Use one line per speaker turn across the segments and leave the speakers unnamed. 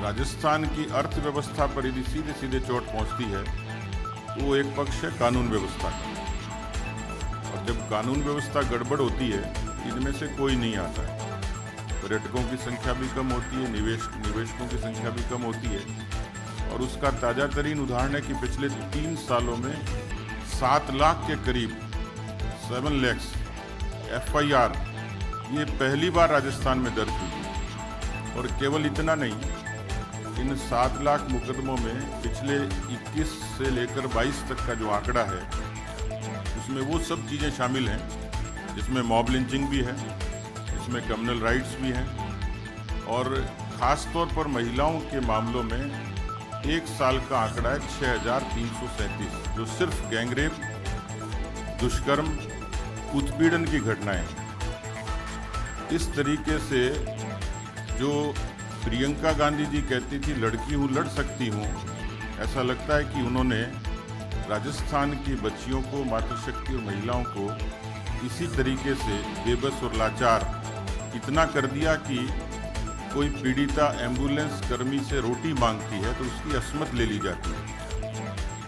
राजस्थान की अर्थव्यवस्था पर यदि सीधे सीधे चोट पहुंचती है तो वो एक पक्ष है कानून व्यवस्था का। और जब कानून व्यवस्था गड़बड़ होती है, इनमें से कोई नहीं आता है। पर्यटकों की संख्या भी कम होती है, निवेशकों की संख्या भी कम होती है। और उसका ताजा तरीन उदाहरण है कि पिछले 3 सालों में 7 लाख के करीब 7 lakhs FIR ये पहली बार राजस्थान में दर्ज हुई। और केवल इतना नहीं, इन 7 लाख मुकदमों में पिछले 21 से लेकर 22 तक का जो आंकड़ा है, उसमें वो सब चीज़ें शामिल हैं जिसमें मॉब लिंचिंग भी है, इसमें कम्युनल राइट्स भी हैं, और ख़ास तौर पर महिलाओं के मामलों में 1 साल का आंकड़ा है 6337, जो सिर्फ गैंगरेप, दुष्कर्म, उत्पीड़न की घटनाएं हैं। इस तरीके से जो प्रियंका गांधी जी कहती थी लड़की हूँ लड़ सकती हूँ, ऐसा लगता है कि उन्होंने राजस्थान की बच्चियों को, मातृशक्ति और महिलाओं को इसी तरीके से बेबस और लाचार इतना कर दिया कि कोई पीड़िता एम्बुलेंस कर्मी से रोटी मांगती है तो उसकी अस्मत ले ली जाती है।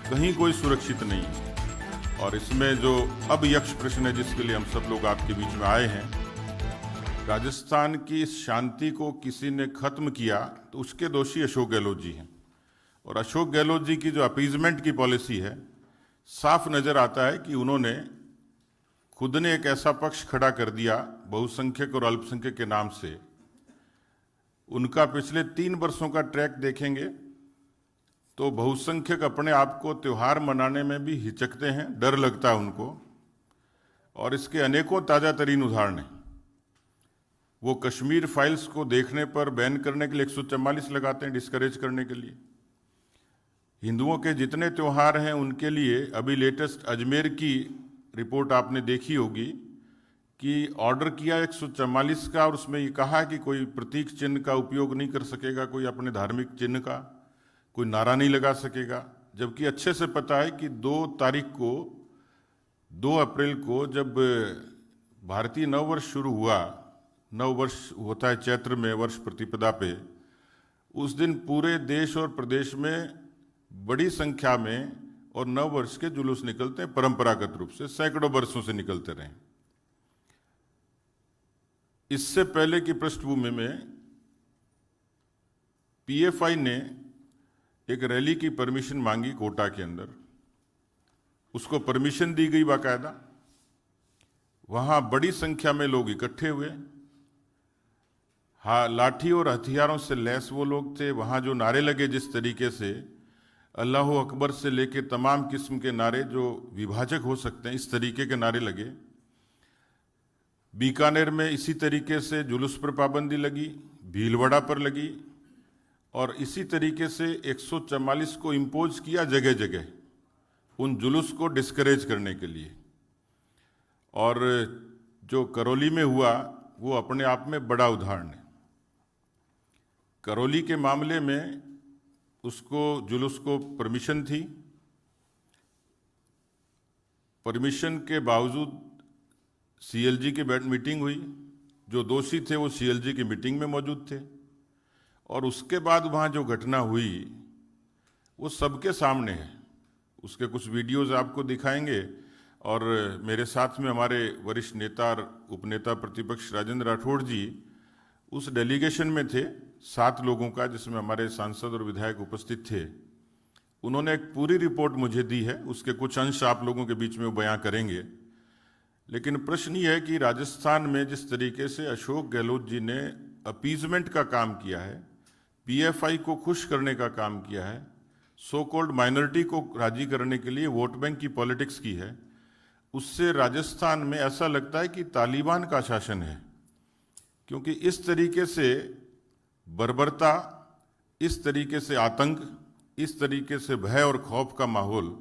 कहीं कोई सुरक्षित नहीं है। और इसमें जो अब यक्ष प्रश्न है जिसके लिए हम सब लोग आपके बीच में आए हैं, राजस्थान की इस शांति को किसी ने खत्म किया तो उसके दोषी अशोक गहलोत जी हैं। और अशोक गहलोत जी की जो अपीजमेंट की पॉलिसी है, साफ नजर आता है कि उन्होंने खुद ने एक ऐसा पक्ष खड़ा कर दिया बहुसंख्यक और अल्पसंख्यक के नाम से। उनका पिछले 3 वर्षों का ट्रैक देखेंगे तो बहुसंख्यक अपने आप को त्योहार मनाने में भी हिचकते हैं, डर लगता है उनको। और इसके अनेकों ताजा तरीन उदाहरण हैं। वो कश्मीर फाइल्स को देखने पर बैन करने के लिए 144 लगाते हैं, डिस्करेज करने के लिए। हिंदुओं के जितने त्यौहार हैं उनके लिए अभी लेटेस्ट अजमेर की रिपोर्ट आपने देखी होगी कि ऑर्डर किया 144 का, और उसमें ये कहा कि कोई प्रतीक चिन्ह का उपयोग नहीं कर सकेगा, कोई अपने धार्मिक चिन्ह का कोई नारा नहीं लगा सकेगा। जबकि अच्छे से पता है कि 2 अप्रैल को जब भारतीय नववर्ष शुरू हुआ, नववर्ष होता है चैत्र में वर्ष प्रतिपदा पे, उस दिन पूरे देश और प्रदेश में बड़ी संख्या में और नववर्ष के जुलूस निकलते हैं, परंपरागत रूप से सैकड़ों वर्षों से निकलते रहे। इससे पहले की पृष्ठभूमि में PFI ने एक रैली की परमिशन मांगी कोटा के अंदर, उसको परमिशन दी गई बाकायदा। वहां बड़ी संख्या में लोग इकट्ठे हुए। हाँ, लाठी और हथियारों से लैस वो लोग थे। वहाँ जो नारे लगे, जिस तरीके से अल्लाह अकबर से लेके तमाम किस्म के नारे जो विभाजक हो सकते हैं, इस तरीके के नारे लगे। बीकानेर में इसी तरीके से जुलूस पर पाबंदी लगी, भीलवाड़ा पर लगी, और इसी तरीके से 144 को इम्पोज किया जगह जगह उन जुलूस को डिस्करेज करने के लिए। और जो करौली में हुआ वो अपने आप में बड़ा उदाहरण है। करौली के मामले में उसको जुलूस को परमिशन थी, परमिशन के बावजूद CLG की मीटिंग हुई। जो दोषी थे वो CLG की मीटिंग में मौजूद थे। और उसके बाद वहाँ जो घटना हुई वो सबके सामने है। उसके कुछ वीडियोस आपको दिखाएंगे। और मेरे साथ में हमारे वरिष्ठ नेता और उपनेता प्रतिपक्ष राजेंद्र राठौड़ जी उस डेलीगेशन में थे, 7 लोगों का, जिसमें हमारे सांसद और विधायक उपस्थित थे। उन्होंने एक पूरी रिपोर्ट मुझे दी है, उसके कुछ अंश आप लोगों के बीच में वो बयां करेंगे। लेकिन प्रश्न ये है कि राजस्थान में जिस तरीके से अशोक गहलोत जी ने अपीजमेंट का काम किया है, PFI को खुश करने का काम किया है, सो कॉल्ड माइनॉरिटी को राजी करने के लिए वोट बैंक की पॉलिटिक्स की है, उससे राजस्थान में ऐसा लगता है कि तालिबान का शासन है। क्योंकि इस तरीके से बर्बरता, इस तरीके से आतंक, इस तरीके से भय और खौफ का माहौल